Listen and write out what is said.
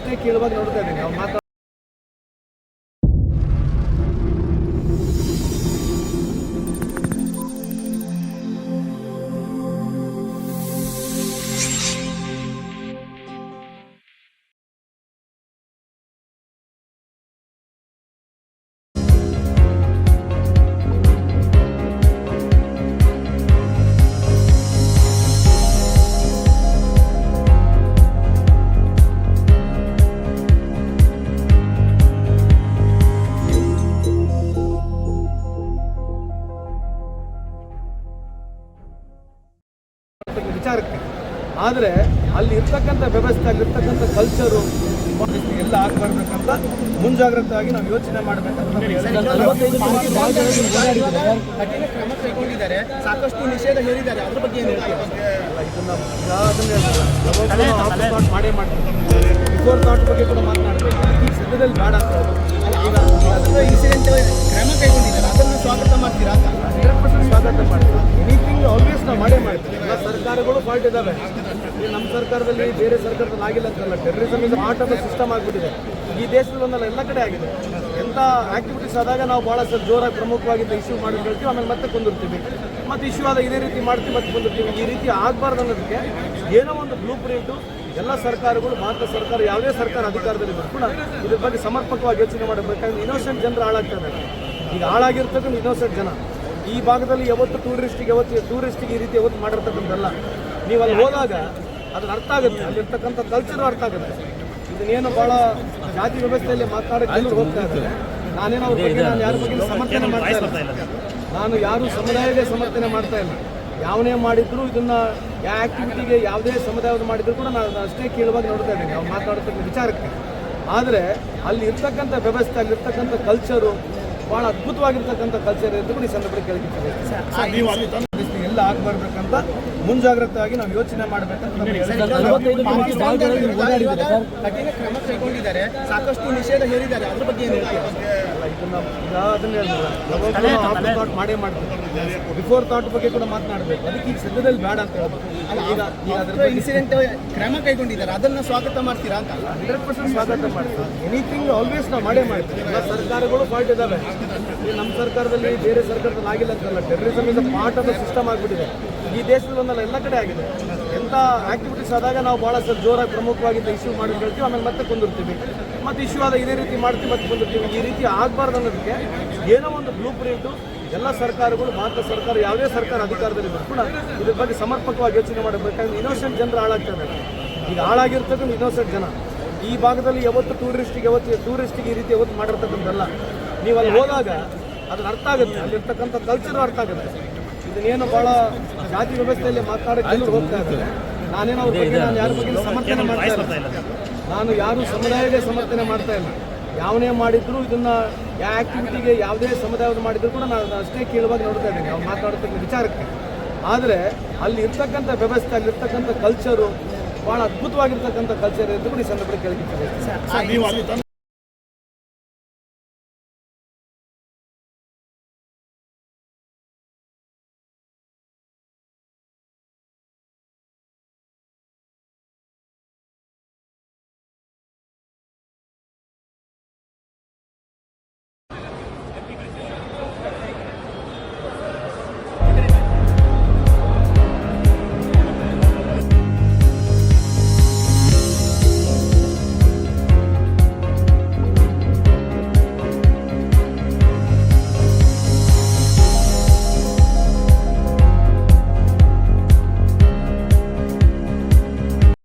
ಅಷ್ಟೇ ಕೇಳುವಾಗ ನೋಡ್ತಾ ಇದ್ದೀನಿ ಅವ್ರು ಮಾತಾಡ ವಿಚಾರಕ್ಕೆ ಆದರೆ ಅಲ್ಲಿ ಇರ್ತಕ್ಕಂಥ ವ್ಯವಸ್ಥೆ ಅಲ್ಲಿರ್ತಕ್ಕಂಥ ಕಲ್ಚರು ಎಲ್ಲ ಆಗಬಾರ್ಬೇಕಂತ ಮುಂಜಾಗ್ರತೆಯಾಗಿ ನಾವು ಯೋಚನೆ ಮಾಡಬೇಕಂತ ಕಠಿಣ ಕ್ರಮ ಕೈಗೊಂಡಿದ್ದಾರೆ, ಸಾಕಷ್ಟು ನಿಷೇಧ ಹೇರಿದ್ದಾರೆ. ಅದ್ರ ಬಗ್ಗೆ ಏನು ಹೇಳ್ತೀರಾ? ಅದನ್ನ ಮಾಡೇ ಮಾಡ್ತೀವಿ. ಬಿಫೋರ್ ಥಾಟ್ ಬಗ್ಗೆ ಕೂಡ ಮಾತನಾಡಬೇಕು. ಈ ಸದ್ಯದಲ್ಲಿ ಬೇಡ ಅಂತ ಈಗ ಅದರ ಇನ್ಸಿಡೆಂಟ್ ಕ್ರಮ ಕೈಗೊಂಡಿದ್ದಾರೆ, ಅದನ್ನು ಸ್ವಾಗತ ಮಾಡ್ತೀರಾ? 100% ಸ್ವಾಗತ ಮಾಡ್ತೀವಿ. ಎನಿಥಿಂಗ್ ಆಲ್ವೇಸ್ ನಾವು ಮಾಡೇ ಮಾಡ್ತೀವಿ. ಎಲ್ಲ ಸರ್ಕಾರಗಳು ಫಾಲ್ಟ್ ಇದ್ದಾವೆ. ನಮ್ಮ ಸರ್ಕಾರದಲ್ಲಿ ಬೇರೆ ಸರ್ಕಾರದಲ್ಲಿ ಆಗಿಲ್ಲ ಅಂತಲ್ಲ. Terrorism is part of the system ಆಗಿಬಿಟ್ಟಿದೆ. ಈ ದೇಶದಲ್ಲಿ ಒಂದಲ್ಲ ಎಲ್ಲ ಕಡೆ ಆಗಿದೆ. ಎಂಥ ಆಕ್ಟಿವಿಟೀಸ್ ಆದಾಗ ನಾವು ಭಾಳ ಜೋರಾಗಿ ಪ್ರಮುಖವಾಗಿದ್ದ ಇಶ್ಯೂ ಮಾಡಿ ಹೇಳ್ತೀವಿ, ಆಮೇಲೆ ಮತ್ತೆ ಕೊಂದಿರ್ತೀವಿ, ಮತ್ತು ಇಶ್ಯೂ ಆದ ಇದೇ ರೀತಿ ಮಾಡ್ತೀವಿ ಮತ್ತೆ ಕೊಂದಿರ್ತೀವಿ. ಈ ರೀತಿ ಆಗಬಾರ್ದು ಅನ್ನೋದಕ್ಕೆ ಏನೋ ಒಂದು ಬ್ಲೂ ಪ್ರಿಂಟು ಎಲ್ಲ ಸರ್ಕಾರಗಳು, ಭಾರತ ಸರ್ಕಾರ ಯಾವುದೇ ಸರ್ಕಾರ ಅಧಿಕಾರದಲ್ಲಿದ್ದರೂ ಕೂಡ ಇದ್ರ ಬಗ್ಗೆ ಸಮರ್ಪಕವಾಗಿ ಯೋಚನೆ ಮಾಡಬೇಕಾದ್ರೆ ಇನ್ನೋಸೆಂಟ್ ಜನರು ಹಾಳಾಗ್ತಾರೆ. ಈಗ ಹಾಳಾಗಿರ್ತಕ್ಕಂಥ ಇನ್ನೋಸೆಂಟ್ ಜನ ಈ ಭಾಗದಲ್ಲಿ ಯಾವತ್ತು ಟೂರಿಸ್ಟಿಗೆ ಈ ರೀತಿ ಯಾವತ್ತು ಮಾಡಿರ್ತಕ್ಕಂಥದ್ದಲ್ಲ. ನೀವು ಅಲ್ಲಿ ಹೋದಾಗ ಅದನ್ನ ಅರ್ಥ ಆಗುತ್ತೆ, ಅಲ್ಲಿರ್ತಕ್ಕಂಥ ಕಲ್ಚರ್ ಅರ್ಥ ಆಗುತ್ತೆ. ಇದನ್ನೇನು ಭಾಳ ಜಾತಿ ವ್ಯವಸ್ಥೆಯಲ್ಲಿ ಮಾತನಾಡೋಕೆ ಎಲ್ಲರೂ ಹೋಗ್ತಾ ಇದ್ದಾರೆ. ನಾನೇನೋ ಅವ್ರ ಬಗ್ಗೆ ನಾನು ಯಾರ ಬಗ್ಗೆ ಸಮರ್ಥನೆ ಮಾಡ್ತಾ ಇಲ್ಲ. ನಾನು ಯಾರು ಸಮುದಾಯದೇ ಸಮರ್ಥನೆ ಮಾಡ್ತಾ ಇಲ್ಲ. ಯಾವನೇ ಮಾಡಿದ್ರು ಇದನ್ನ ಯಾವ ಆ್ಯಕ್ಟಿವಿಟಿಗೆ ಯಾವುದೇ ಸಮುದಾಯದ ಮಾಡಿದ್ರು ಕೂಡ ನಾನು ಅಷ್ಟೇ ಕೇಳುವಾಗ ನೋಡ್ತಾ ಇದ್ದೀನಿ ಅವ್ರು ಮಾತನಾಡ್ತಕ್ಕಂಥ ವಿಚಾರಕ್ಕೆ. ಆದರೆ ಅಲ್ಲಿ ಇರ್ತಕ್ಕಂಥ ವ್ಯವಸ್ಥೆ ಅಲ್ಲಿರ್ತಕ್ಕಂಥ ಕಲ್ಚರು ಭಾಳ ಅದ್ಭುತವಾಗಿರ್ತಕ್ಕಂಥ ಕಲ್ಚರ್ ಇದ್ದು ಕೂಡ ಈ ಸಂದರ್ಭದಲ್ಲಿ ಕೇಳ್ತಿದ್ದೀವಿ. ಎಲ್ಲ ಆಗಬಾರ್ಬೇಕಂತ ಮುಂಜಾಗ್ರತೆಯಾಗಿ ನಾವು ಯೋಚನೆ ಮಾಡಬೇಕಂತ ಕಠಿಣ ಕ್ರಮ ಕೈಗೊಂಡಿದ್ದಾರೆ, ಸಾಕಷ್ಟು ನಿಷೇಧ ಹೇರಿದ್ದಾರೆ. ಅದ್ರ ಬಗ್ಗೆ ಏನು ಹೇಳ್ತೀರಾ? ಅದನ್ನ ಮಾಡೇ ಮಾಡ್ತೀವಿ. ಬಿಫೋರ್ ಥಾಟ್ ಬಗ್ಗೆ ಕೂಡ ಮಾತನಾಡಬೇಕು. ಅದಕ್ಕೆ ಈಗ ಸದ್ಯದಲ್ಲಿ ಬೇಡ ಅಂತ ಹೇಳ್ಬೋದು. ಈಗ ಅದರ ಇನ್ಸಿಡೆಂಟ್ ಕ್ರಮ ಕೈಗೊಂಡಿದ್ದಾರೆ, ಅದನ್ನು ಸ್ವಾಗತ ಮಾಡ್ತೀರಾ ಅಂತ? 100% ಸ್ವಾಗತ ಮಾಡ್ತೀವಿ. ಎನಿಥಿಂಗ್ ಆಲ್ವೇಸ್ ನಾವು ಮಾಡೇ ಮಾಡ್ತೀವಿ. ಎಲ್ಲ ಸರ್ಕಾರಗಳು ಫಾಲ್ಟ್ ಇದ್ದಾವೆ. ನಮ್ಮ ಸರ್ಕಾರದಲ್ಲಿ ಬೇರೆ ಸರ್ಕಾರದಲ್ಲಿ ಆಗಿಲ್ಲ ಅಂತಲ್ಲ. Terrorism is part of the system ಆಗಿಬಿಟ್ಟಿದೆ. ಈ ದೇಶದಲ್ಲಿ ಒಂದಲ್ಲ ಎಲ್ಲ ಕಡೆ ಆಗಿದೆ. ಎಂಥ ಆಕ್ಟಿವಿಟೀಸ್ ಆದಾಗ ನಾವು ಭಾಳ ಜೋರಾಗಿ ಪ್ರಮುಖವಾಗಿದ್ದ ಇಶ್ಯೂ ಮಾಡಿ ಹೇಳ್ತೀವಿ, ಆಮೇಲೆ ಮತ್ತೆ ಕೊಂದಿರ್ತೀವಿ, ಮತ್ತು ಇಶ್ಯೂ ಆದ ಇದೇ ರೀತಿ ಮಾಡ್ತೀವಿ ಮತ್ತೆ ಕೊಂದಿರ್ತೀವಿ. ಈ ರೀತಿ ಆಗಬಾರ್ದು ಅನ್ನೋದಕ್ಕೆ ಏನೋ ಒಂದು ಬ್ಲೂ ಪ್ರಿಂಟು ಎಲ್ಲ ಸರ್ಕಾರಗಳು, ಭಾರತ ಸರ್ಕಾರ ಯಾವುದೇ ಸರ್ಕಾರ ಅಧಿಕಾರದಲ್ಲಿದ್ದರೂ ಕೂಡ ಇದ್ರ ಬಗ್ಗೆ ಸಮರ್ಪಕವಾಗಿ ಯೋಚನೆ ಮಾಡಬೇಕಾದ್ರೆ ಇನ್ನೋಸೆಂಟ್ ಜನರು ಹಾಳಾಗ್ತಾರೆ. ಈಗ ಹಾಳಾಗಿರ್ತಕ್ಕಂಥ ಇನ್ನೋಸೆಂಟ್ ಜನ ಈ ಭಾಗದಲ್ಲಿ ಯಾವತ್ತು ಟೂರಿಸ್ಟಿಗೆ ಈ ರೀತಿ ಯಾವತ್ತು ಮಾಡಿರ್ತಕ್ಕಂಥದ್ದಲ್ಲ. ನೀವು ಅಲ್ಲಿ ಹೋದಾಗ ಅದನ್ನ ಅರ್ಥ ಆಗುತ್ತೆ, ಅಲ್ಲಿರ್ತಕ್ಕಂಥ ಕಲ್ಚರ್ ಅರ್ಥ ಆಗುತ್ತೆ. ಇದನ್ನೇನು ಭಾಳ ಜಾತಿ ವ್ಯವಸ್ಥೆಯಲ್ಲಿ ಮಾತನಾಡೋಕೆ ಎಲ್ಲರೂ ಹೋಗ್ತಾ ಇದ್ದಾರೆ. ನಾನೇನೋ ಅವ್ರ ಬಗ್ಗೆ ನಾನು ಯಾರ ಬಗ್ಗೆ ಸಮರ್ಥನೆ ಮಾಡ್ತಾ ಇಲ್ಲ. ನಾನು ಯಾರು ಸಮುದಾಯದೇ ಸಮರ್ಥನೆ ಮಾಡ್ತಾ ಇಲ್ಲ. ಯಾವನೇ ಮಾಡಿದ್ರು ಇದನ್ನ ಯಾವ ಆ್ಯಕ್ಟಿವಿಟಿಗೆ ಯಾವುದೇ ಸಮುದಾಯದ ಮಾಡಿದ್ರು ಕೂಡ ನಾನು ಅಷ್ಟೇ ಕೇಳುವಾಗ ನೋಡ್ತಾ ಇದ್ದೀನಿ ಅವ್ರು ಮಾತನಾಡ್ತಕ್ಕಂಥ ವಿಚಾರಕ್ಕೆ. ಆದರೆ ಅಲ್ಲಿ ಇರ್ತಕ್ಕಂಥ ವ್ಯವಸ್ಥೆ ಅಲ್ಲಿರ್ತಕ್ಕಂಥ ಕಲ್ಚರು ಭಾಳ ಅದ್ಭುತವಾಗಿರ್ತಕ್ಕಂಥ ಕಲ್ಚರ್ ಇದ್ದು ಕೂಡ ಈ ಸಂದರ್ಭದಲ್ಲಿ ಕೇಳ್ತಿದ್ದೀವಿ.